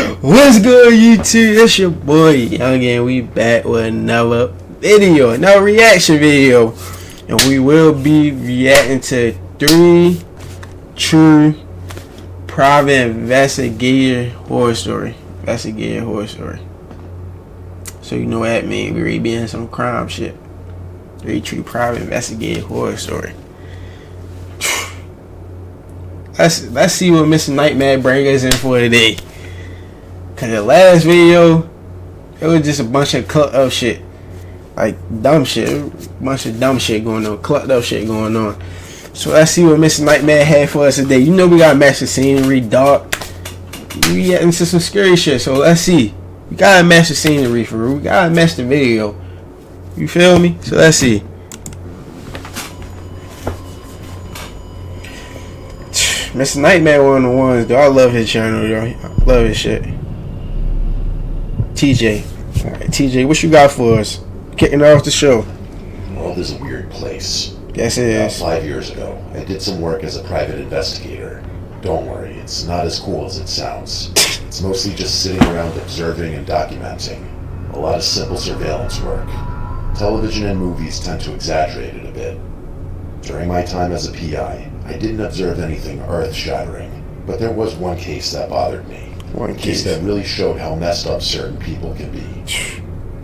What's good, YouTube? It's your boy Young, and we back with another video, another reaction video, and we will be reacting to 3 true private investigator horror story. So you know what that means? We really be in some crime shit. 3 true private investigator horror story. Let's see what Mr. Nightmare brings us in for today. Cause the last video, it was just a bunch of clucked up shit, like dumb shit, a bunch of dumb shit going on, clucked up shit going on. So let's see what Mr. Nightmare had for us today. You know we gotta match the scenery, dark. We get into some scary shit. So let's see. We gotta match the scenery for real. We gotta match the video. You feel me? So let's see. Mr. Nightmare one of the ones, though. I love his channel, yo. I love his shit. TJ. Alright, TJ, what you got for us? Kicking off the show. The world is a weird place. Yes, it is. About 5 years ago, I did some work as a private investigator. Don't worry, it's not as cool as it sounds. It's mostly just sitting around observing and documenting. A lot of simple surveillance work. Television and movies tend to exaggerate it a bit. During my time as a PI, I didn't observe anything earth-shattering, but there was one case that bothered me. One case that really showed how messed up certain people can be.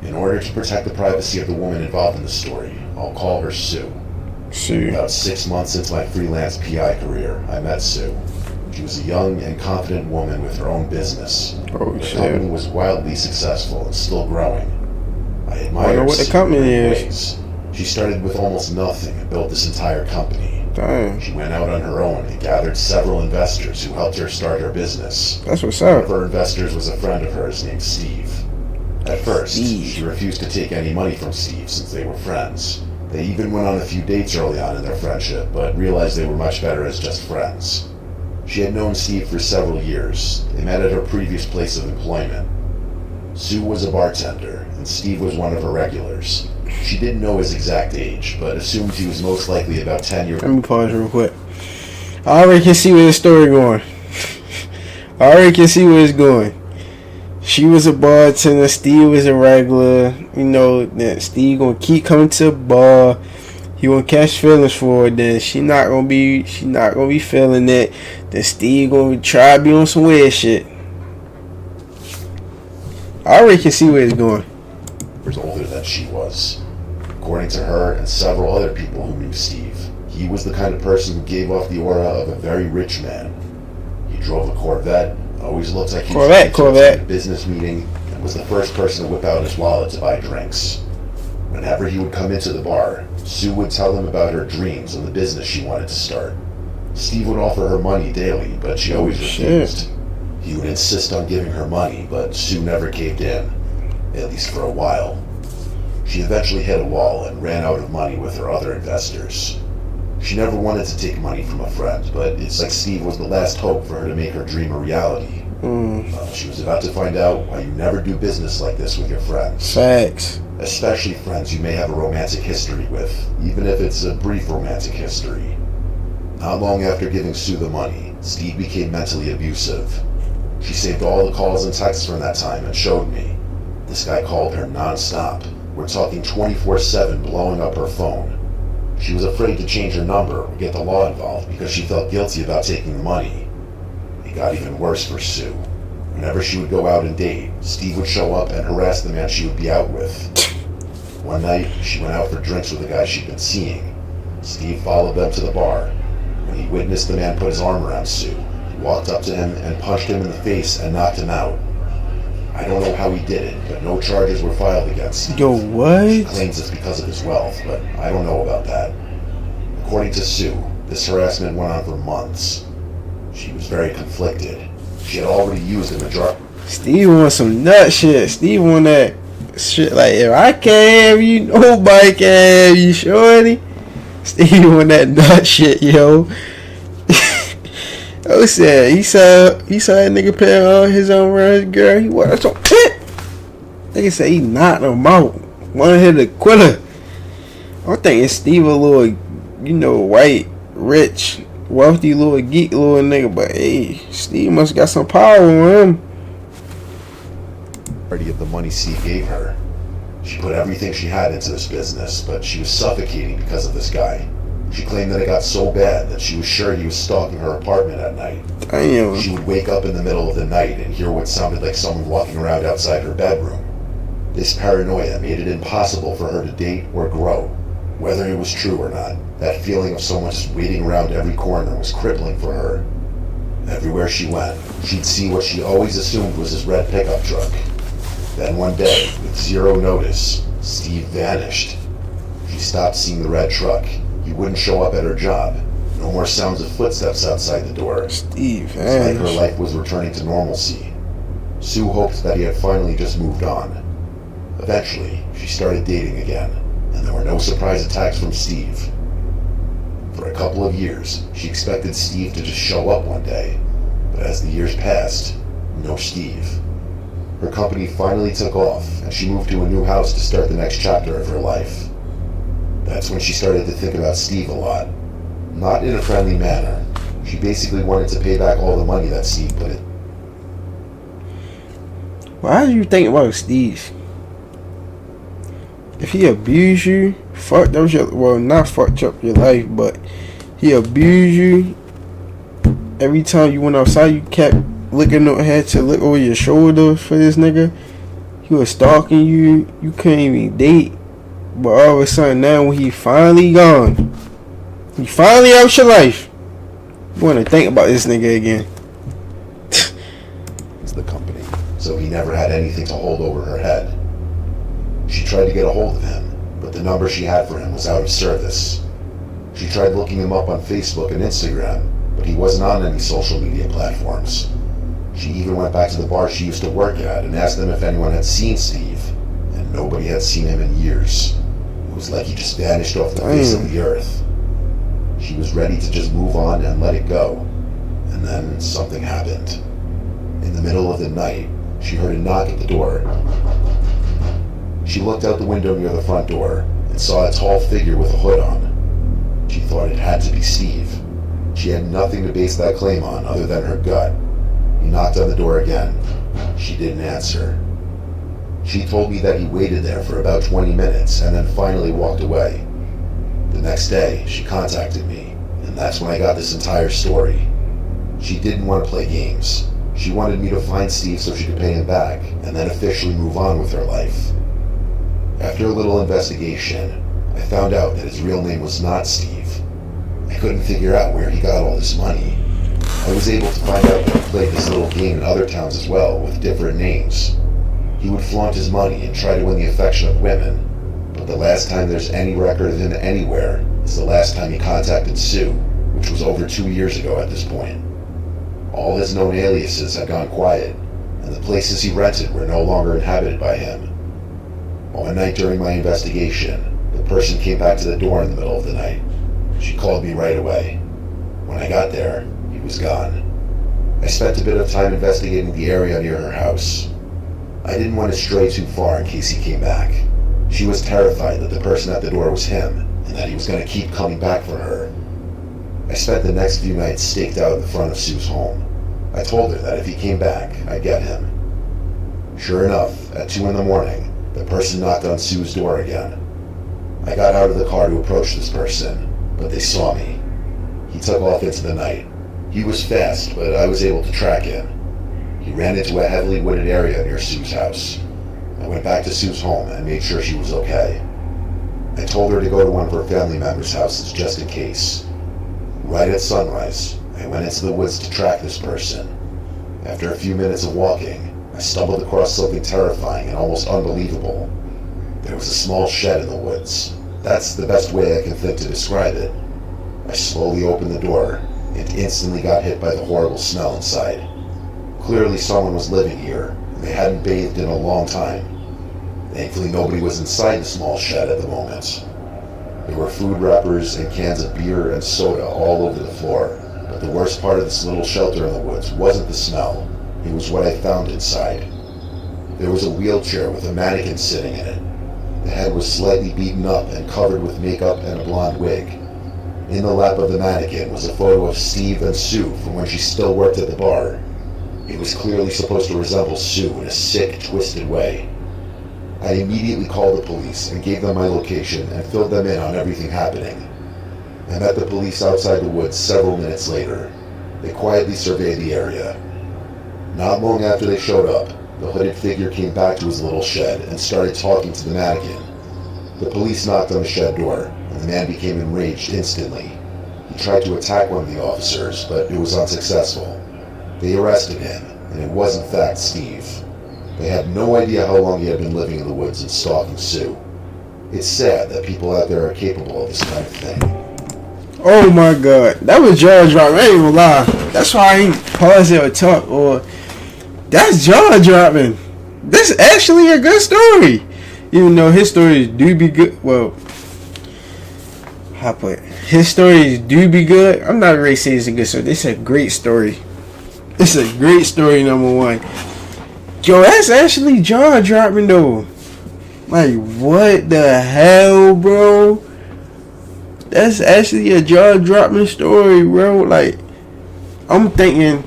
In order to protect the privacy of the woman involved in the story, I'll call her Sue. About 6 months into my freelance PI career, I met Sue. She was a young and confident woman with her own business. Oh, the shit. company was wildly successful and still growing. I admire I wonder what the Sue company in many is. ways. She started with almost nothing and built this entire company. Damn. She went out on her own and gathered several investors who helped her start her business. That's what's One up. of her investors was a friend of hers named Steve. At first, she refused to take any money from Steve since they were friends. They even went on a few dates early on in their friendship, but realized they were much better as just friends. She had known Steve for several years. They met at her previous place of employment. Sue was a bartender, and Steve was one of her regulars. She didn't know his exact age, but assumed he was most likely about 10 years Let me pause real quick. I already can see where the story going. I already can see where it's going. She was a bartender, Steve was a regular. You know that Steve gonna keep coming to the bar. He gonna catch feelings for her. Then she not gonna be feeling it. Then Steve gonna try to be on some weird shit. I already can see where it's going. older than she was. According to her and several other people who knew Steve, he was the kind of person who gave off the aura of a very rich man. He drove a Corvette, always looked like he was at a business meeting, and was the first person to whip out his wallet to buy drinks. Whenever he would come into the bar, Sue would tell him about her dreams and the business she wanted to start. Steve would offer her money daily, but she always refused. He would insist on giving her money, but Sue never caved in, at least for a while. She eventually hit a wall and ran out of money with her other investors. She never wanted to take money from a friend, but it's like Steve was the last hope for her to make her dream a reality. She was about to find out why you never do business like this with your friends. Facts. Especially friends you may have a romantic history with, even if it's a brief romantic history. Not long after giving Sue the money, Steve became mentally abusive. She saved all the calls and texts from that time and showed me. This guy called her non-stop. We're talking 24/7, blowing up her phone. She was afraid to change her number or get the law involved because she felt guilty about taking the money. It got even worse for Sue. Whenever she would go out and date, Steve would show up and harass the man she would be out with. One night, she went out for drinks with a guy she'd been seeing. Steve followed them to the bar. When he witnessed the man put his arm around Sue, he walked up to him and punched him in the face and knocked him out. I don't know how he did it, but no charges were filed against Steve. Yo, what? She claims it's because of his wealth, but I don't know about that. According to Sue, this harassment went on for months. She was very conflicted. She had already used the majority. Steve wants some nut shit. Steve want that shit like, if I can't have you, nobody can have you, shorty. Steve want that nut shit, yo. Oh, said he saw that nigga paying all his own around his girl. He was so pit. Nigga said he knocked him out. One hit a quitter. I think it's Steve a little, you know, white, rich, wealthy little geek little nigga, but hey, Steve must got some power on him. of the money Steve gave her. She put everything she had into this business, but she was suffocating because of this guy. She claimed that it got so bad that she was sure he was stalking her apartment at night. Damn. She would wake up in the middle of the night and hear what sounded like someone walking around outside her bedroom. This paranoia made it impossible for her to date or grow. Whether it was true or not, that feeling of someone just waiting around every corner was crippling for her. Everywhere she went, she'd see what she always assumed was his red pickup truck. Then one day, with zero notice, Steve vanished. She stopped seeing the red truck. He wouldn't show up at her job. No more sounds of footsteps outside the door. Steve, It's like her life was returning to normalcy. Sue hoped that he had finally just moved on. Eventually, she started dating again, and there were no surprise attacks from Steve. For a couple of years, she expected Steve to just show up one day, but as the years passed, no Steve. Her company finally took off, and she moved to a new house to start the next chapter of her life. That's when she started to think about Steve a lot. Not in a friendly manner. She basically wanted to pay back all the money that Steve put in. Why do you think about Steve? If he abused you, fucked up your, well, not fucked up your life, but he abused you. Every time you went outside, you kept looking ahead to look over your shoulder for this nigga. He was stalking you. You couldn't even date. But all of a sudden now, when he finally gone, he finally out your life, you want to think about this nigga again. It's the company, so he never had anything to hold over her head. She tried to get a hold of him, but the number she had for him was out of service. She tried looking him up on Facebook and Instagram, but he wasn't on any social media platforms. She even went back to the bar she used to work at and asked them if anyone had seen Steve, and nobody had seen him in years. It was like he just vanished off the face of the earth. She was ready to just move on and let it go, and then something happened. In the middle of the night, she heard a knock at the door. She looked out the window near the front door and saw a tall figure with a hood on. She thought it had to be Steve. She had nothing to base that claim on other than her gut. He knocked on the door again. She didn't answer. She told me that he waited there for about 20 minutes and then finally walked away. The next day, she contacted me, and that's when I got this entire story. She didn't want to play games. She wanted me to find Steve so she could pay him back, and then officially move on with her life. After a little investigation, I found out that his real name was not Steve. I couldn't figure out where he got all this money. I was able to find out that he played this little game in other towns as well, with different names. He would flaunt his money and try to win the affection of women, but the last time there's any record of him anywhere is the last time he contacted Sue, which was over 2 years ago at this point. All his known aliases had gone quiet, and the places he rented were no longer inhabited by him. One night during my investigation, the person came back to the door in the middle of the night. She called me right away. When I got there, he was gone. I spent a bit of time investigating the area near her house. I didn't want to stray too far in case he came back. She was terrified that the person at the door was him, and that he was going to keep coming back for her. I spent the next few nights staked out in the front of Sue's home. I told her that if he came back, I'd get him. Sure enough, at 2 in the morning, the person knocked on Sue's door again. I got out of the car to approach this person, but they saw me. He took off into the night. He was fast, but I was able to track him. He ran into a heavily wooded area near Sue's house. I went back to Sue's home and made sure she was okay. I told her to go to one of her family members' houses just in case. Right at sunrise, I went into the woods to track this person. After a few minutes of walking, I stumbled across something terrifying and almost unbelievable. There was a small shed in the woods. That's the best way I can think to describe it. I slowly opened the door and instantly got hit by the horrible smell inside. Clearly someone was living here, and they hadn't bathed in a long time. Thankfully nobody was inside the small shed at the moment. There were food wrappers and cans of beer and soda all over the floor, but the worst part of this little shelter in the woods wasn't the smell. It was what I found inside. There was a wheelchair with a mannequin sitting in it. The head was slightly beaten up and covered with makeup and a blonde wig. In the lap of the mannequin was a photo of Steve and Sue from when she still worked at the bar. It was clearly supposed to resemble Sue in a sick, twisted way. I immediately called the police and gave them my location and filled them in on everything happening. I met the police outside the woods several minutes later. They quietly surveyed the area. Not long after they showed up, the hooded figure came back to his little shed and started talking to the mannequin. The police knocked on the shed door, and the man became enraged instantly. He tried to attack one of the officers, but it was unsuccessful. They arrested him, and it was in fact Steve. They had no idea how long he had been living in the woods and stalking Sue. It's sad that people out there are capable of this kind of thing. Oh my god, that was jaw dropping. I ain't gonna lie. That's why I ain't pause it or talk or. That's jaw dropping. This is actually a good story. Even though his stories do be good. Well, how put it? His stories do be good. I'm not ready to say it's a good story. This is a great story. It's a great story, number one. Yo, that's actually jaw dropping though. Like, what the hell, bro? That's actually a jaw dropping story, bro. Like, I'm thinking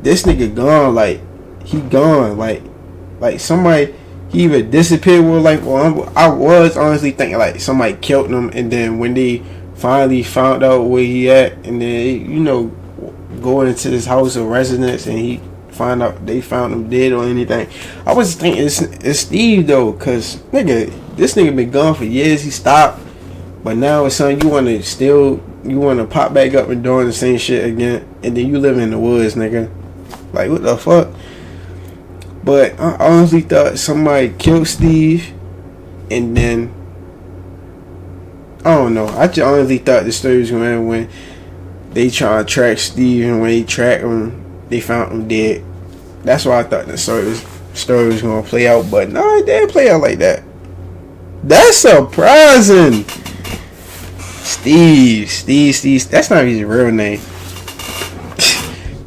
this nigga gone. Like, he gone. Like somebody, he either disappeared or like, well, I was honestly thinking like somebody killed him, and then when they finally found out where he at, and then, you know, going into this house of residence and they found him dead or anything. I was thinking it's Steve though, cause nigga, this nigga been gone for years. He stopped, but now it's something you wanna pop back up and doing the same shit again, and then you live in the woods, nigga. Like, what the fuck? But I honestly thought somebody killed Steve, and then I don't know. I just honestly thought the story was gonna end when they try to track Steve, and when they track him, they found him dead. That's why I thought the story was gonna play out, but no, it didn't play out like that. That's surprising. Steve. That's not his real name.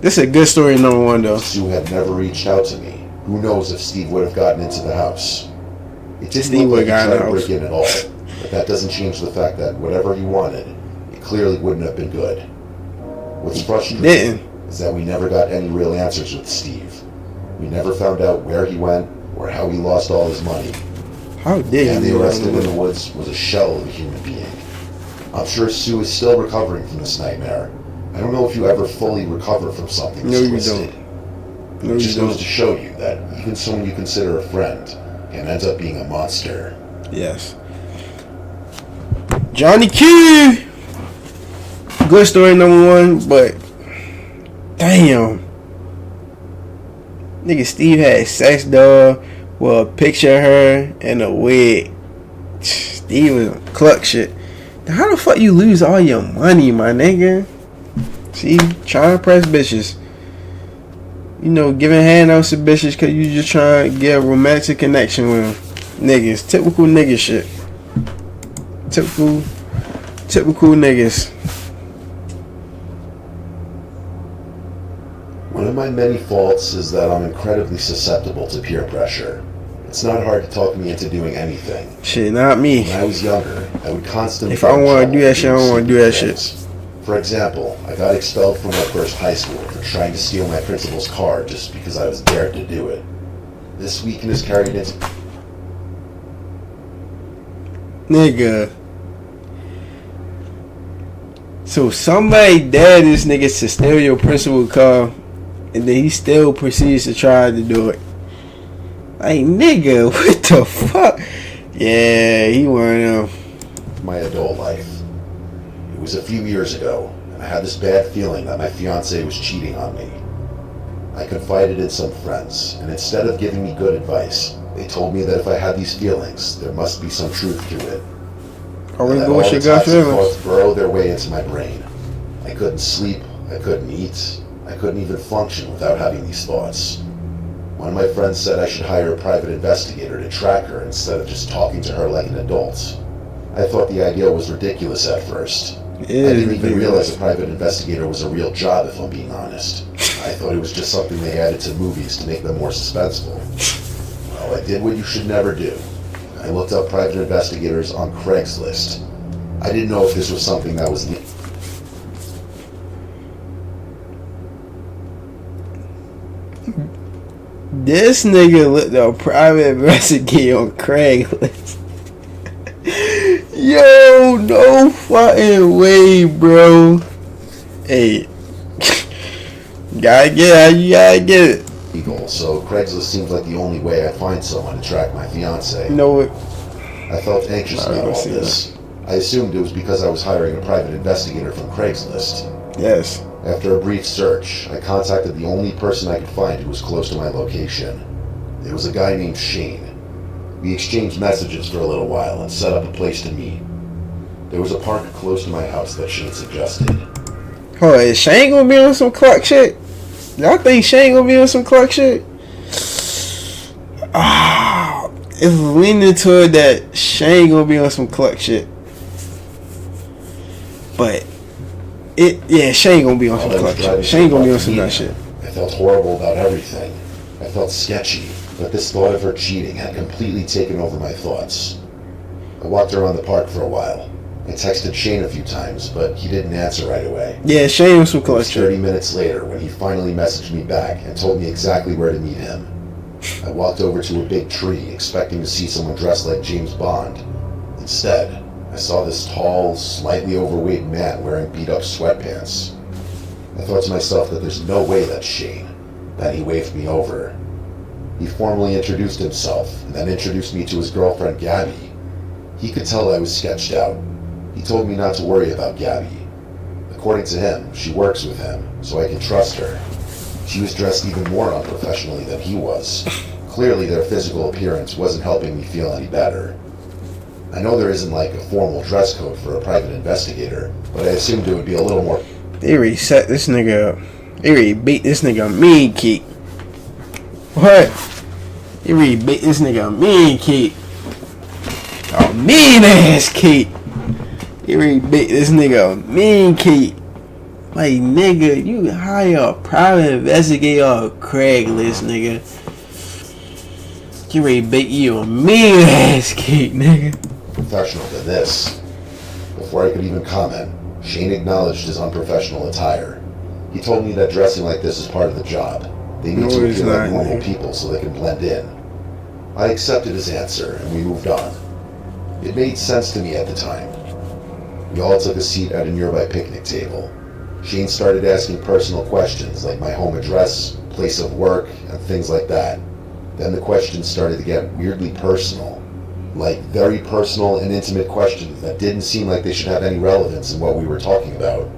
This is a good story, number one, though. Sue had never reached out to me. Who knows if Steve would have gotten into the house? It didn't look like he tried to break in at all, but that doesn't change the fact that whatever he wanted, it clearly wouldn't have been good. What's frustrating is that we never got any real answers with Steve. We never found out where he went or how he lost all his money. How did and the arrested in the woods was a shell of a human being. I'm sure Sue is still recovering from this nightmare. I don't know if you ever fully recover from something this twisted. It just goes to show you that even someone you consider a friend can end up being a monster. Yes. Johnny Q. Good story, number one, but damn. Nigga, Steve had a sex doll with a picture of her and a wig. Steve was on cluck shit. How the fuck you lose all your money, my nigga? See, trying to press bitches. You know, giving handouts to bitches because you just trying to get a romantic connection with them. Niggas. Typical nigga shit. Typical niggas. One of my many faults is that I'm incredibly susceptible to peer pressure. It's not hard to talk me into doing anything. Shit, not me. When I was younger, I would constantly... If I don't want to do that shit, I don't want to do that shit. For example, I got expelled from my first high school for trying to steal my principal's car just because I was dared to do it. This weakness carried into... Nigga. So somebody dared this nigga to steal your principal's car, and then he still proceeds to try to do it. Like, nigga, what the fuck? Yeah, he one of them. My adult life. It was a few years ago, and I had this bad feeling that my fiancée was cheating on me. I confided in some friends, and instead of giving me good advice, they told me that if I had these feelings, there must be some truth to it. Always go with your gut feelings. Thoughts burrow their way into my brain. I couldn't sleep, I couldn't eat, I couldn't even function without having these thoughts. One of my friends said I should hire a private investigator to track her instead of just talking to her like an adult. I thought the idea was ridiculous at first. I didn't even realize a private investigator was a real job, if I'm being honest. I thought it was just something they added to movies to make them more suspenseful. Well, I did what you should never do. I looked up private investigators on Craigslist. I didn't know if this was something that was... This nigga looked up private investigator on Craigslist. Yo, no fucking way, bro. Hey, gotta get it. You gotta get it. So Craigslist seems like the only way I'd find someone to track my fiance. You know what? I felt anxious about all this. I assumed it was because I was hiring a private investigator from Craigslist. Yes. After a brief search, I contacted the only person I could find who was close to my location. It was a guy named Shane. We exchanged messages for a little while and set up a place to meet. There was a park close to my house that Shane suggested. Oh, is Shane gonna be on some Clark shit? Y'all think Shane gonna be on some Clark shit? Ah, it's leaning toward that Shane gonna be on some Clark shit. But Shane gonna be on some Clark shit. Shane gonna be on some nut shit. I felt horrible about everything. I felt sketchy, but this thought of her cheating had completely taken over my thoughts. I walked around the park for a while. I texted Shane a few times, but he didn't answer right away. Yeah, Shane was some Clark shit. 30 minutes later when he finally messaged me back and told me exactly where to meet him. I walked over to a big tree, expecting to see someone dressed like James Bond. Instead, I saw this tall, slightly overweight man wearing beat-up sweatpants. I thought to myself that there's no way that's Shane. Then he waved me over. He formally introduced himself, and then introduced me to his girlfriend, Gabby. He could tell I was sketched out. He told me not to worry about Gabby. According to him, she works with him, so I can trust her. She was dressed even more unprofessionally than he was. Clearly their physical appearance wasn't helping me feel any better. I know there isn't like a formal dress code for a private investigator, but I assumed it would be a little more... They already set this nigga up. They already beat this nigga mean kick. What? They already beat this nigga mean kick. A mean ass kick. They already beat this nigga mean kick. Like, nigga, you hire a private investigator on Craigslist, nigga. You ready to bait you a mean ass kick, nigga. Professional than this. Before I could even comment, Shane acknowledged his unprofessional attire. He told me that dressing like this is part of the job. They need to appear like normal people so they can blend in. I accepted his answer and we moved on. It made sense to me at the time. We all took a seat at a nearby picnic table. Shane started asking personal questions like my home address, place of work, and things like that. Then the questions started to get weirdly personal. Like very personal and intimate questions that didn't seem like they should have any relevance in what we were talking about.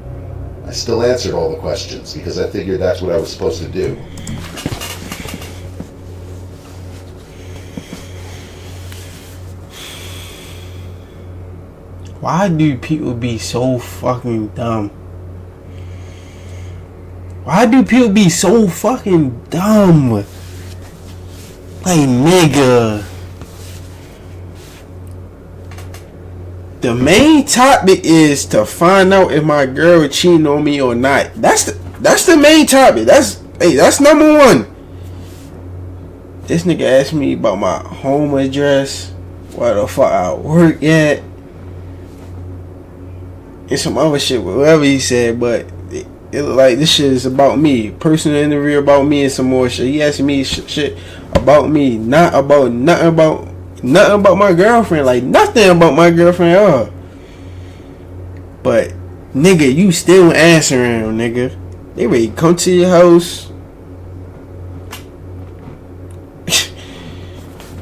I still answered all the questions because I figured that's what I was supposed to do. Why do people be so fucking dumb? Why do people be so fucking dumb? Like, nigga. The main topic is to find out if my girl cheating on me or not. That's the main topic. That's number one. This nigga asked me about my home address, where the fuck I work at, and some other shit, whatever he said, but it looked like this shit is about me. Personal interview about me and some more shit. He asked me shit about me, not about nothing about my girlfriend, like nothing about my girlfriend at all. But nigga, you still answering him, nigga. They ready to come to your house.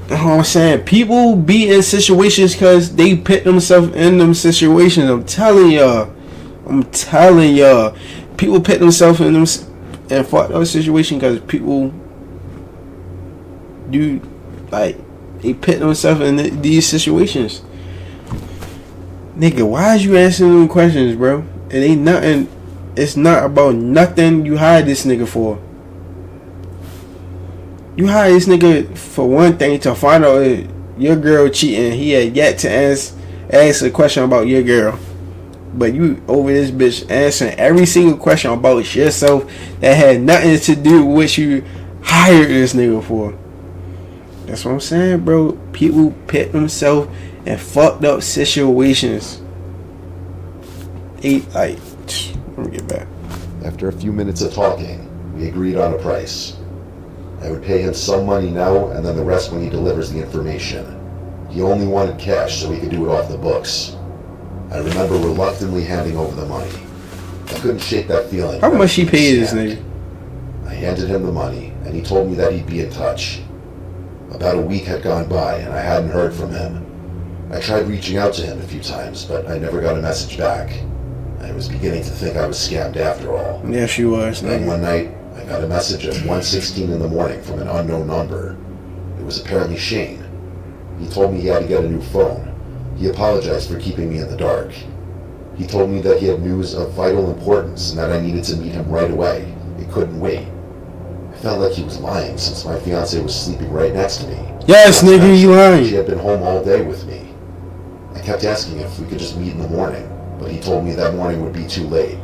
You know what I'm saying? People be in situations because they put themselves in them situations. I'm telling y'all. People put themselves in them and fuck those situations because people do, like, they put themselves in these situations. Nigga, why is you answering them questions, bro? It ain't nothing. It's not about nothing you hired this nigga for. You hired this nigga for one thing, to find out if your girl cheating. He had yet to ask a question about your girl. But you over this bitch answering every single question about yourself that had nothing to do with what you hired this nigga for. That's what I'm saying, bro. People put themselves in fucked up situations. Let me get back. After a few minutes of talking, we agreed on a price. I would pay him some money now and then the rest when he delivers the information. He only wanted cash so he could do it off the books. I remember reluctantly handing over the money. I couldn't shake that feeling. How much he paid this nigga? I handed him the money, and he told me that he'd be in touch. About a week had gone by, and I hadn't heard from him. I tried reaching out to him a few times, but I never got a message back. I was beginning to think I was scammed after all. Yeah, she was. Then one night, I got a message at 1:16 in the morning from an unknown number. It was apparently Shane. He told me he had to get a new phone. He apologized for keeping me in the dark. He told me that he had news of vital importance and that I needed to meet him right away. It couldn't wait. I felt like he was lying since my fiancée was sleeping right next to me. Yes, nigga, you lying. She had been home all day with me. I kept asking if we could just meet in the morning, but he told me that morning would be too late.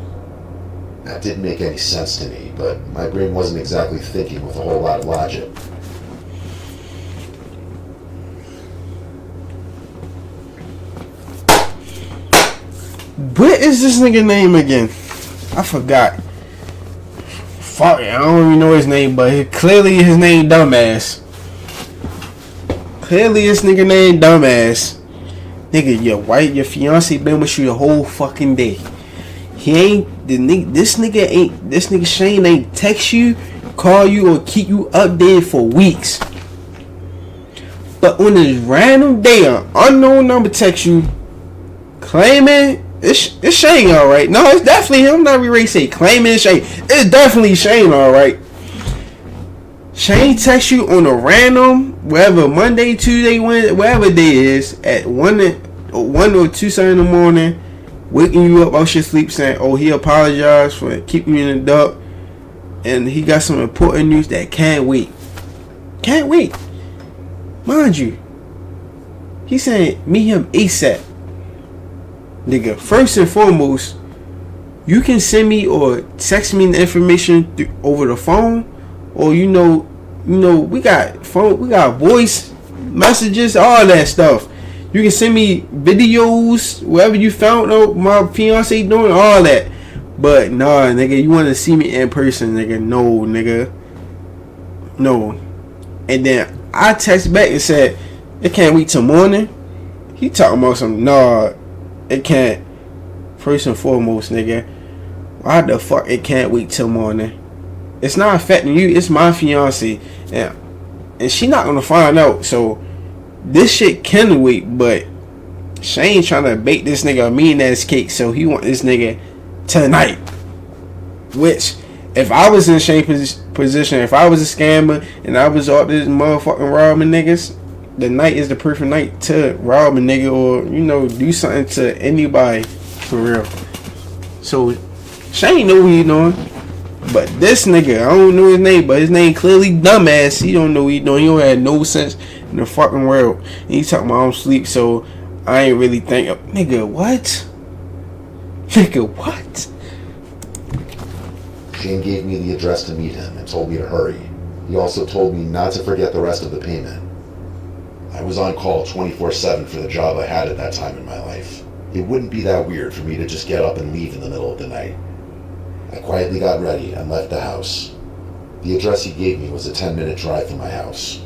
That didn't make any sense to me, but my brain wasn't exactly thinking with a whole lot of logic. What is this nigga name again? I forgot. Fuck it, I don't even know his name, but clearly his name Dumbass. Clearly this nigga name Dumbass. Nigga, your fiance been with you the whole fucking day. He ain't this nigga Shane ain't text you, call you, or keep you updated for weeks. But on this random day, an unknown number text you, claiming it's Shane, alright. No, it's definitely him. I'm not really say claiming Shane. It's definitely Shane, alright. Shane texts you on a random, wherever, Monday, Tuesday, Wednesday, whatever day it is, at 1 or 2 in the morning, waking you up out your sleep saying, oh, he apologized for keeping you in the dark, and he got some important news that can't wait. Can't wait. Mind you, he saying, meet him ASAP. Nigga, first and foremost, you can send me or text me the information over the phone, or you know, we got voice messages, all that stuff. You can send me videos, whatever you found out my fiance doing, all that. But nah, nigga, you want to see me in person, nigga? No, nigga, no. And then I text back and said, it can't wait till morning. He talking about some, nah, it can't. First and foremost, nigga, why the fuck it can't wait till morning? It's not affecting you. It's my fiance, and she not gonna find out. So this shit can wait. But Shane trying to bake this nigga a mean ass cake, so he want this nigga tonight. Which, if I was in Shane's position, if I was a scammer and I was all this motherfucking robbing niggas, the night is the perfect night to rob a nigga or do something to anybody for real. So Shane know what he doing. But this nigga, I don't know his name, but his name clearly Dumbass. He don't know what he doing. He don't have no sense in the fucking world. And he talking about I don't sleep, so I ain't really think. Nigga, what? Nigga, what? Shane gave me the address to meet him and told me to hurry. He also told me not to forget the rest of the payment. I was on call 24/7 for the job I had at that time in my life. It wouldn't be that weird for me to just get up and leave in the middle of the night. I quietly got ready and left the house. The address he gave me was a 10-minute drive from my house.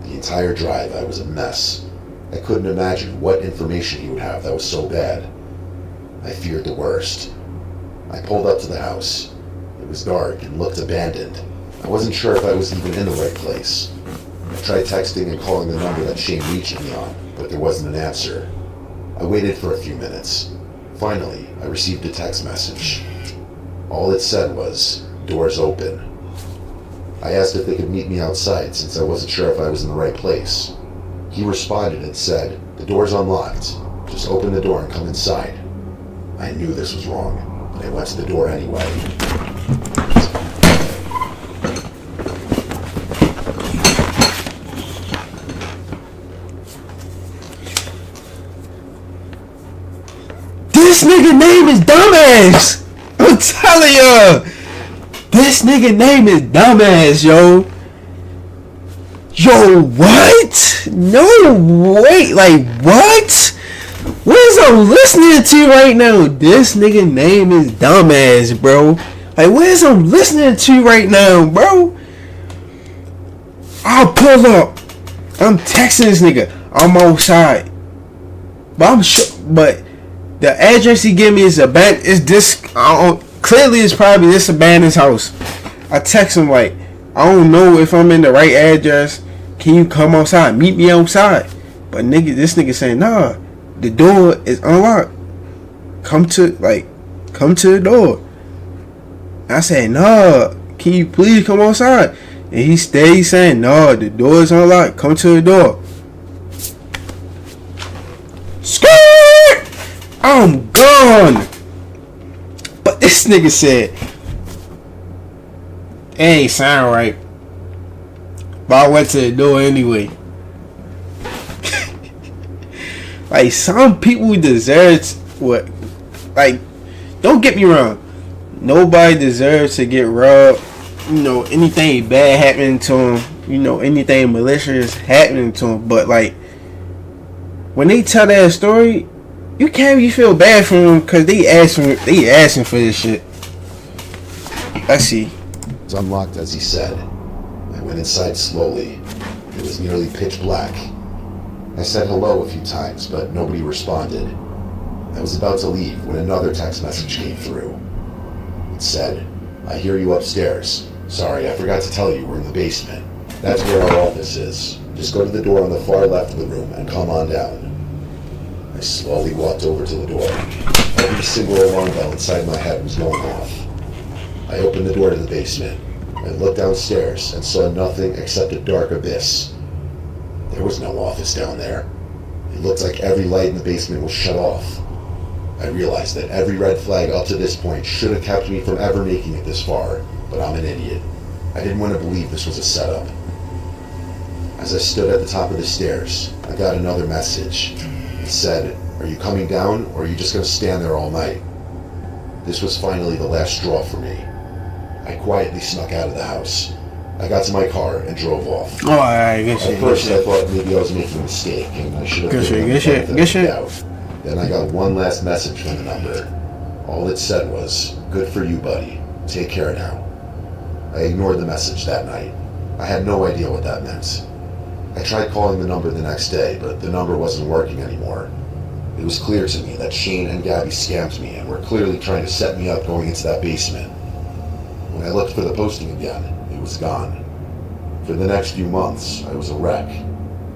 The entire drive, I was a mess. I couldn't imagine what information he would have that was so bad. I feared the worst. I pulled up to the house. It was dark and looked abandoned. I wasn't sure if I was even in the right place. I tried texting and calling the number that Shane reached me on, but there wasn't an answer. I waited for a few minutes. Finally, I received a text message. All it said was, doors open. I asked if they could meet me outside since I wasn't sure if I was in the right place. He responded and said, the door's unlocked. Just open the door and come inside. I knew this was wrong, but I went to the door anyway. This nigga name is Dumbass. I'm telling y'all, this nigga name is Dumbass, yo. Yo, what? No, wait, like, what? What is I'm listening to right now? This nigga name is Dumbass, bro. Like, what is I'm listening to right now, bro? I'll pull up. I'm texting this nigga. I'm outside. But I'm sure. But the address he gave me is clearly it's probably this abandoned house. I text him like, I don't know if I'm in the right address. Can you come outside? Meet me outside. But this nigga saying, nah, the door is unlocked. Come to the door. I said, nah, can you please come outside? And he stays saying, nah, the door is unlocked. Come to the door. Skirt! I'm gone. But this nigga said, it ain't sound right. But I went to the door anyway. Like, some people deserve what? Like, don't get me wrong. Nobody deserves to get robbed. You know, anything bad happening to them. You know, anything malicious happening to them. But, like, when they tell that story, you can't really feel bad for them because they asking for this shit. Let's see. It's unlocked, as he said. I went inside slowly. It was nearly pitch black. I said hello a few times, but nobody responded. I was about to leave when another text message came through. It said, I hear you upstairs. Sorry, I forgot to tell you we're in the basement. That's where our office is. Just go to the door on the far left of the room and come on down. I slowly walked over to the door. Every single alarm bell inside my head was going off. I opened the door to the basement. I looked downstairs and saw nothing except a dark abyss. There was no office down there. It looked like every light in the basement was shut off. I realized that every red flag up to this point should have kept me from ever making it this far, but I'm an idiot. I didn't want to believe this was a setup. As I stood at the top of the stairs, I got another message. It said, are you coming down or are you just going to stand there all night? This was finally the last straw for me. I quietly snuck out of the house. I got to my car and drove off. Oh, alright, good shit. At first I thought maybe I was making a mistake and I should have good shit. Then I got one last message from the number. All it said was, good for you, buddy. Take care now. I ignored the message that night. I had no idea what that meant. I tried calling the number the next day, but the number wasn't working anymore. It was clear to me that Shane and Gabby scammed me and were clearly trying to set me up going into that basement. When I looked for the posting again, it was gone. For the next few months, I was a wreck.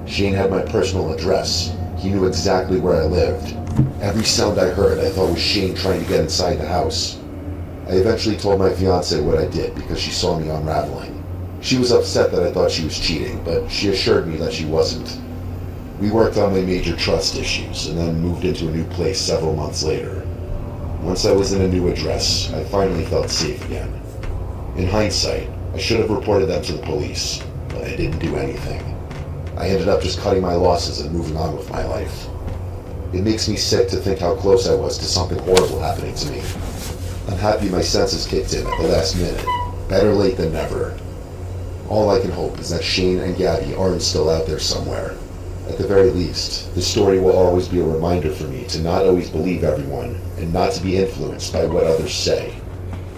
Shane had my personal address. He knew exactly where I lived. Every sound I heard, I thought was Shane trying to get inside the house. I eventually told my fiancée what I did because she saw me unraveling. She was upset that I thought she was cheating, but she assured me that she wasn't. We worked on my major trust issues and then moved into a new place several months later. Once I was in a new address, I finally felt safe again. In hindsight, I should have reported them to the police, but I didn't do anything. I ended up just cutting my losses and moving on with my life. It makes me sick to think how close I was to something horrible happening to me. I'm happy my senses kicked in at the last minute. Better late than never. All I can hope is that Shane and Gabby aren't still out there somewhere. At the very least, this story will always be a reminder for me to not always believe everyone and not to be influenced by what others say.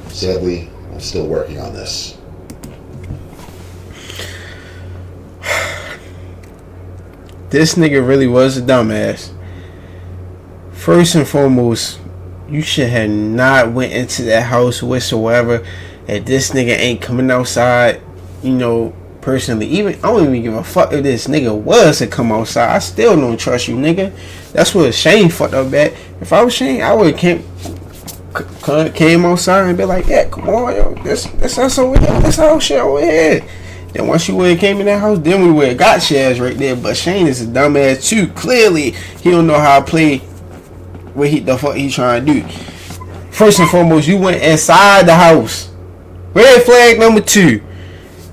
Sadly, I'm still working on this. This nigga really was a dumbass. First and foremost, you should have not went into that house whatsoever. If this nigga ain't coming outside, you know, personally, even I don't even give a fuck if this nigga was to come outside. I still don't trust you, nigga. That's what Shane fucked up at. If I was Shane, I would have came outside and be like, yeah, come on, yo, this house over here, this house shit over here. Then once you would have came in that house, then we would have got shares right there. But Shane is a dumbass too. Clearly, he don't know how to play what the fuck he trying to do. First and foremost, you went inside the house. Red flag number 2.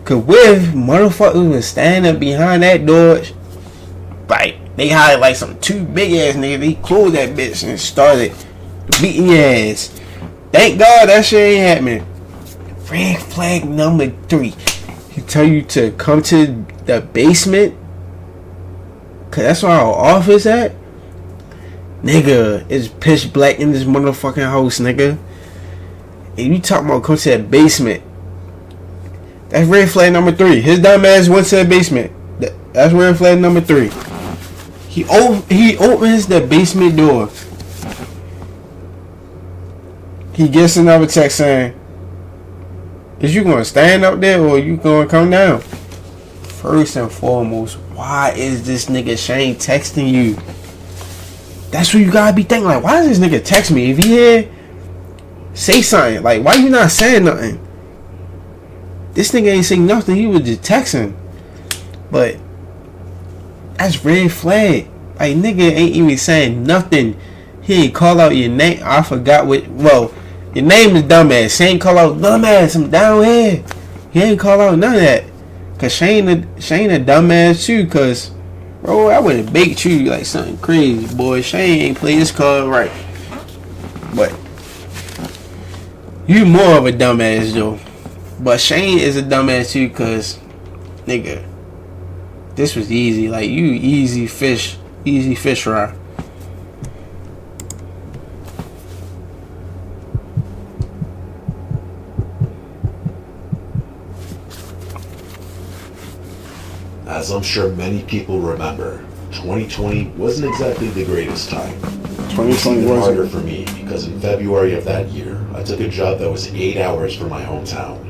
Cause what if motherfuckers was standing behind that door? Like, they hired like some 2 big ass niggas. They closed that bitch and started beating your ass. Thank God that shit ain't happening. Red flag number 3. He tell you to come to the basement, cause that's where our office at. Nigga, it's pitch black in this motherfucking house, nigga. And you talking about come to that basement. That's red flag number 3. His dumb ass went to the basement. That's red flag number 3. He opens the basement door. He gets another text saying, is you gonna stand up there or you gonna come down? First and foremost, why is this nigga Shane texting you? That's what you gotta be thinking. Like, why does this nigga text me? If he here, say something. Like, why you not saying nothing? This nigga ain't saying nothing. He was just texting. But that's red flag. Like, nigga ain't even saying nothing. He ain't call out your name. I forgot what. Well, your name is dumbass. He ain't call out dumbass. I'm down here. He ain't call out none of that. Cause Shane a dumbass too. Cause bro, I would have baked you like something crazy, boy. Shane ain't play this card right. But you more of a dumbass though. But Shane is a dumbass too. Cause nigga, this was easy. Like, you easy fish fry. As I'm sure many people remember, 2020 wasn't exactly the greatest time. 2020 was wasn't harder for me because in February of that year, I took a job that was 8 hours from my hometown.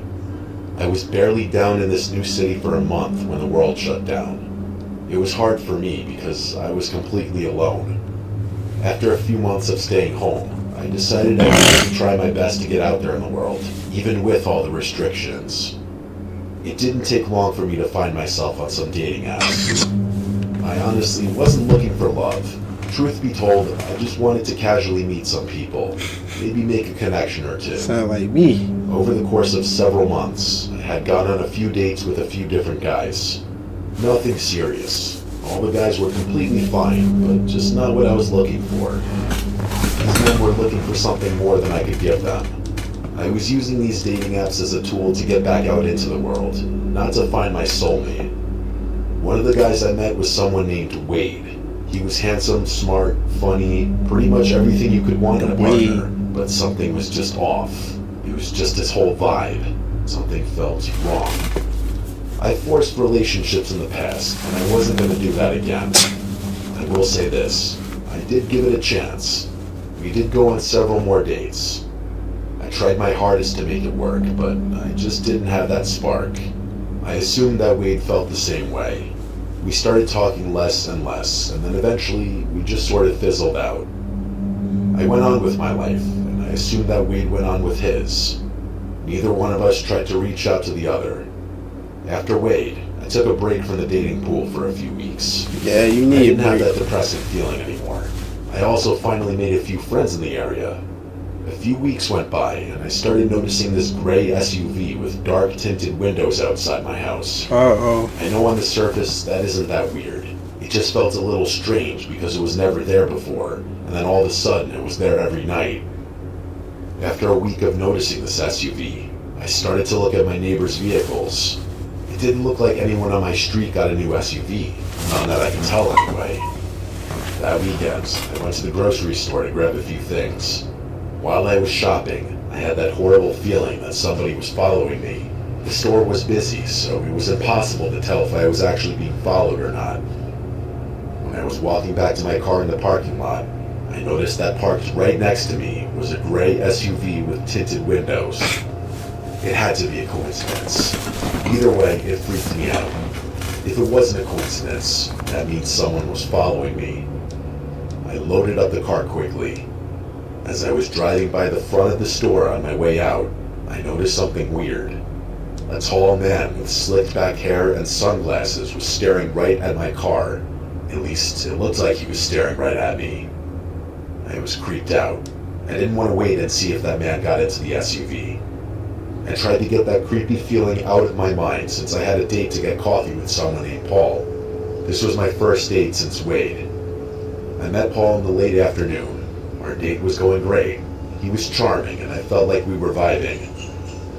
I was barely down in this new city for a month when the world shut down. It was hard for me because I was completely alone. After a few months of staying home, I decided I wanted to try my best to get out there in the world, even with all the restrictions. It didn't take long for me to find myself on some dating apps. I honestly wasn't looking for love. Truth be told, I just wanted to casually meet some people, maybe make a connection or two. sound like me. Over the course of several months, I had gone on a few dates with a few different guys. Nothing serious. All the guys were completely fine, but just not what I was looking for. These men were looking for something more than I could give them. I was using these dating apps as a tool to get back out into the world, not to find my soulmate. One of the guys I met was someone named Wade. He was handsome, smart, funny, pretty much everything you could want in a partner, but something was just off. It was just his whole vibe. Something felt wrong. I forced relationships in the past, and I wasn't going to do that again. I will say this, I did give it a chance. We did go on several more dates. I tried my hardest to make it work, but I just didn't have that spark. I assumed that Wade felt the same way. We started talking less and less, and then eventually we just sort of fizzled out. I went on with my life, and I assumed that Wade went on with his. Neither one of us tried to reach out to the other. After Wade, I took a break from the dating pool for a few weeks. Yeah, you I need didn't a have break. that depressing feeling anymore. I also finally made a few friends in the area. A few weeks went by, and I started noticing this gray SUV with dark tinted windows outside my house. Uh-oh. I know on the surface that isn't that weird. It just felt a little strange because it was never there before, and then all of a sudden it was there every night. After a week of noticing this SUV, I started to look at my neighbors' vehicles. It didn't look like anyone on my street got a new SUV, none that I can tell anyway. That weekend, I went to the grocery store to grab a few things. While I was shopping, I had that horrible feeling that somebody was following me. The store was busy, so it was impossible to tell if I was actually being followed or not. When I was walking back to my car in the parking lot, I noticed that parked right next to me was a gray SUV with tinted windows. It had to be a coincidence. Either way, it freaked me out. If it wasn't a coincidence, that means someone was following me. I loaded up the car quickly. As I was driving by the front of the store on my way out, I noticed something weird. A tall man with slicked back hair and sunglasses was staring right at my car. At least, it looked like he was staring right at me. I was creeped out. I didn't want to wait and see if that man got into the SUV. I tried to get that creepy feeling out of my mind since I had a date to get coffee with someone named Paul. This was my first date since Wade. I met Paul in the late afternoon. Our date was going great. He was charming, and I felt like we were vibing.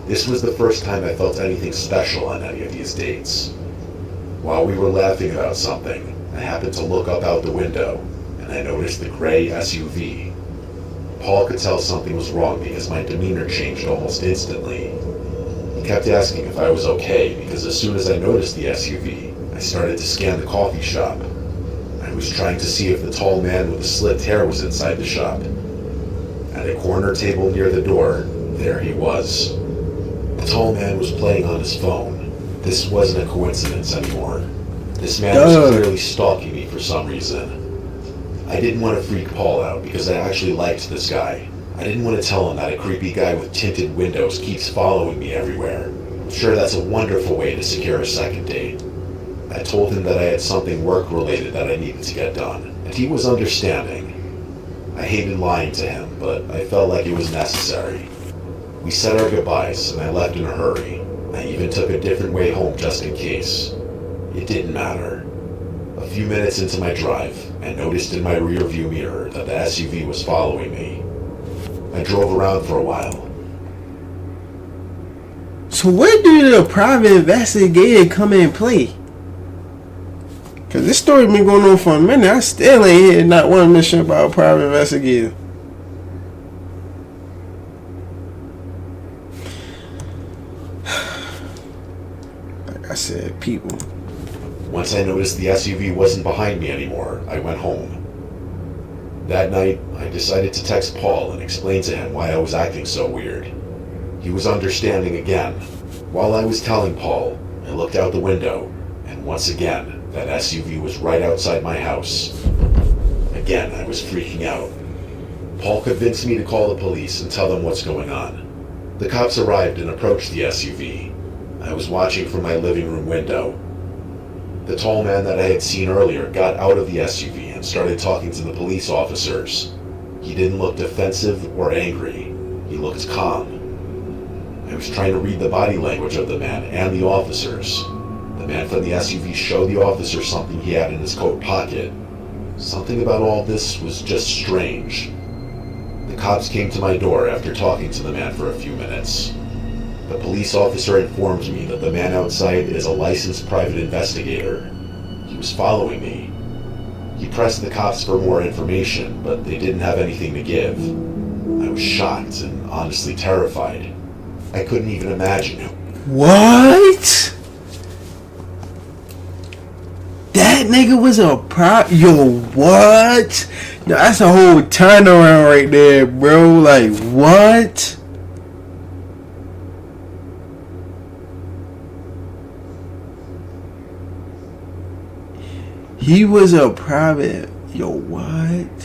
This was the first time I felt anything special on any of these dates. While we were laughing about something, I happened to look up out the window, and I noticed the gray SUV. Paul could tell something was wrong because my demeanor changed almost instantly. He kept asking if I was okay because as soon as I noticed the SUV, I started to scan the coffee shop. I was trying to see if the tall man with the slicked hair was inside the shop. At a corner table near the door, there he was. The tall man was playing on his phone. This wasn't a coincidence anymore. This man was clearly stalking me for some reason. I didn't want to freak Paul out because I actually liked this guy. I didn't want to tell him that a creepy guy with tinted windows keeps following me everywhere. I'm sure that's a wonderful way to secure a second date. I told him that I had something work-related that I needed to get done, and he was understanding. I hated lying to him, but I felt like it was necessary. We said our goodbyes, and I left in a hurry. I even took a different way home just in case. It didn't matter. A few minutes into my drive, I noticed in my rearview mirror that the SUV was following me. I drove around for a while. So where do the private investigator come in play? Cause this story been going on for a minute. I still ain't hear not one mention about a private investigator. Like I said, people. Once I noticed the SUV wasn't behind me anymore, I went home. That night, I decided to text Paul and explain to him why I was acting so weird. He was understanding again. While I was telling Paul, I looked out the window, and once again, that SUV was right outside my house. Again, I was freaking out. Paul convinced me to call the police and tell them what's going on. The cops arrived and approached the SUV. I was watching from my living room window. The tall man that I had seen earlier got out of the SUV and started talking to the police officers. He didn't look defensive or angry. He looked calm. I was trying to read the body language of the man and the officers. The man from the SUV showed the officer something he had in his coat pocket. Something about all this was just strange. The cops came to my door after talking to the man for a few minutes. The police officer informed me that the man outside is a licensed private investigator. He was following me. He pressed the cops for more information, but they didn't have anything to give. I was shocked and honestly terrified. I couldn't even imagine who. What? That nigga was a yo, what? No, that's a whole turnaround right there, bro. Like, what? He was a private. Yo, what?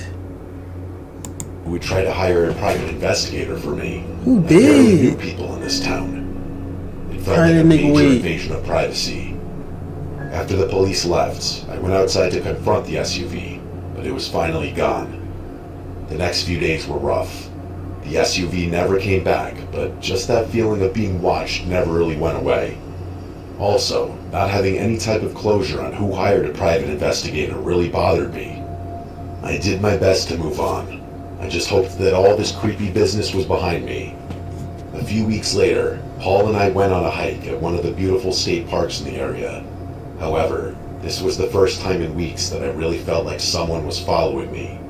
Who would try to hire a private investigator for me. Who I barely knew did? people in this town. It felt like a major invasion of privacy. After the police left, I went outside to confront the SUV, but it was finally gone. The next few days were rough. The SUV never came back, but just that feeling of being watched never really went away. Also, not having any type of closure on who hired a private investigator really bothered me. I did my best to move on. I just hoped that all this creepy business was behind me. A few weeks later, Paul and I went on a hike at one of the beautiful state parks in the area. However, this was the first time in weeks that I really felt like someone was following me.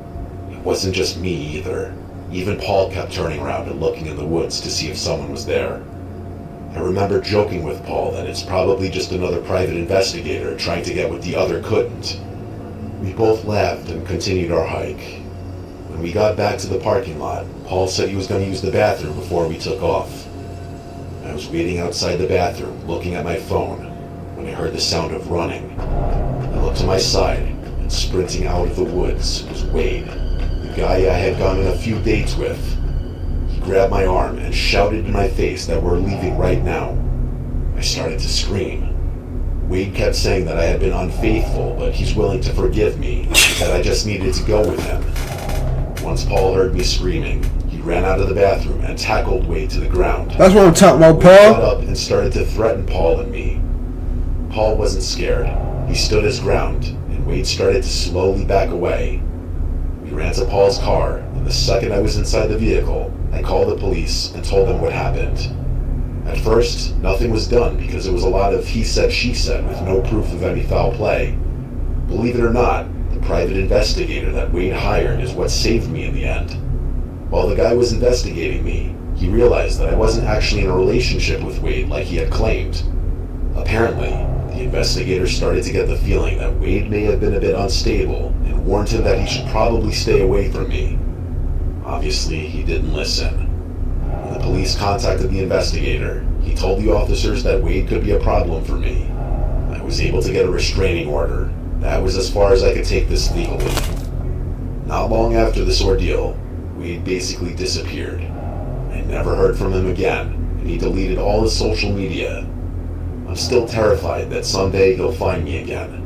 It wasn't just me either. Even Paul kept turning around and looking in the woods to see if someone was there. I remember joking with Paul that it's probably just another private investigator trying to get what the other couldn't. We both laughed and continued our hike. When we got back to the parking lot, Paul said he was going to use the bathroom before we took off. I was waiting outside the bathroom, looking at my phone, when I heard the sound of running. I looked to my side, and sprinting out of the woods was Wade, the guy I had gone on a few dates with. He grabbed my arm and shouted in my face that we're leaving right now. I started to scream. Wade kept saying that I had been unfaithful, but he's willing to forgive me, that I just needed to go with him. Once Paul heard me screaming, he ran out of the bathroom and tackled Wade to the ground. That's what I'm talking about, Wade Paul. got up and started to threaten Paul and me. Paul wasn't scared. He stood his ground, and Wade started to slowly back away. We ran to Paul's car, and the second I was inside the vehicle, I called the police and told them what happened. At first, nothing was done because it was a lot of he said, she said with no proof of any foul play. Believe it or not, the private investigator that Wade hired is what saved me in the end. While the guy was investigating me, he he realized that I wasn't actually in a relationship with Wade like he had claimed. Apparently, the investigator started to get the feeling that Wade may have been a bit unstable and warned him that he should probably stay away from me. Obviously, he didn't listen. When the police contacted the investigator, he told the officers that Wade could be a problem for me. I was able to get a restraining order. That was as far as I could take this legally. Not long after this ordeal, Wade basically disappeared. I never heard from him again, and he deleted all his social media. I'm still terrified that someday he'll find me again.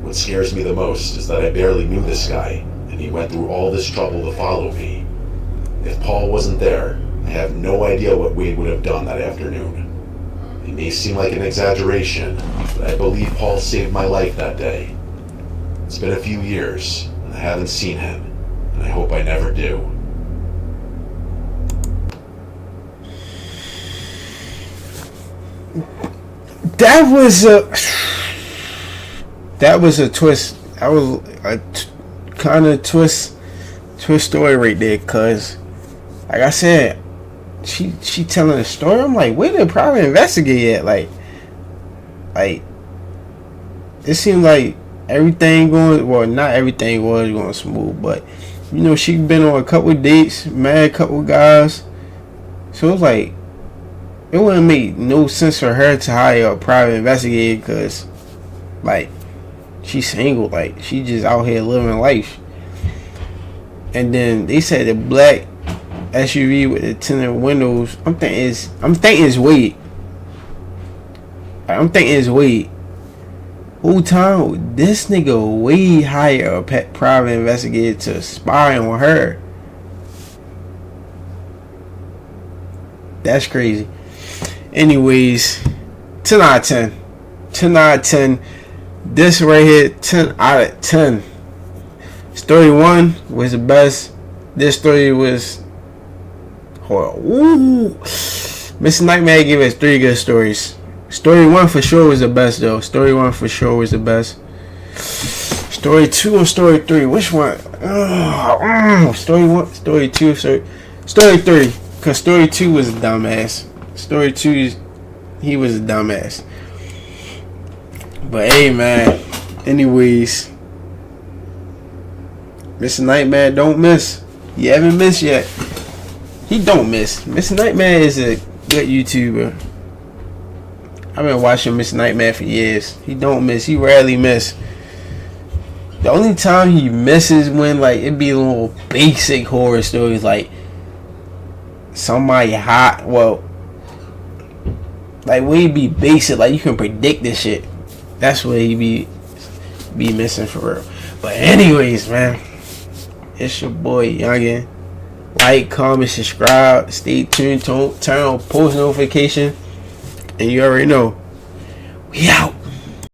What scares me the most is that I barely knew this guy, and he went through all this trouble to follow me. If Paul wasn't there, I have no idea what Wade would have done that afternoon. It may seem like an exaggeration, but I believe Paul saved my life that day. It's been a few years, and I haven't seen him, and I hope I never do. That was a twist. That was a kind of twist story right there. Cause, like I said, she telling a story. I'm like, where did private investigate at? Like it seemed like everything going. Well, not everything was going smooth, but you know, she been on a couple of dates, married a couple of guys. So it was like, it wouldn't make no sense for her to hire a private investigator because, like, she's single. Like, she just out here living life. And then they said the black SUV with the tinted windows. I'm thinking it's Wade. I'm thinking it's Wade. Whole time this nigga Wade hire a private investigator to spy on her. That's crazy. Anyways, 10 out of 10. 10 out of 10. This right here, 10 out of 10. Story 1 was the best. This story was horrible. Ooh. Mr. Nightmare gave us 3 good stories. Story 1 for sure was the best though. Story 1 for sure was the best. Story 2 or story 3? Which one? Story 1, story 2, story 3. Cause story 2 was a dumbass. Story 2, he was a dumbass. But hey, man. Anyways, Mr. Nightmare don't miss. You haven't missed yet. He don't miss. Mr. Nightmare is a good YouTuber. I've been watching Mr. Nightmare for years. He don't miss. He rarely miss. The only time he misses when like it be little basic horror stories like somebody hot. Well, like when he be basic, like you can predict this shit. That's what he be missing for real. But anyways, man, it's your boy Youngin. Like, comment, subscribe, stay tuned, turn on post notification, and you already know. We out.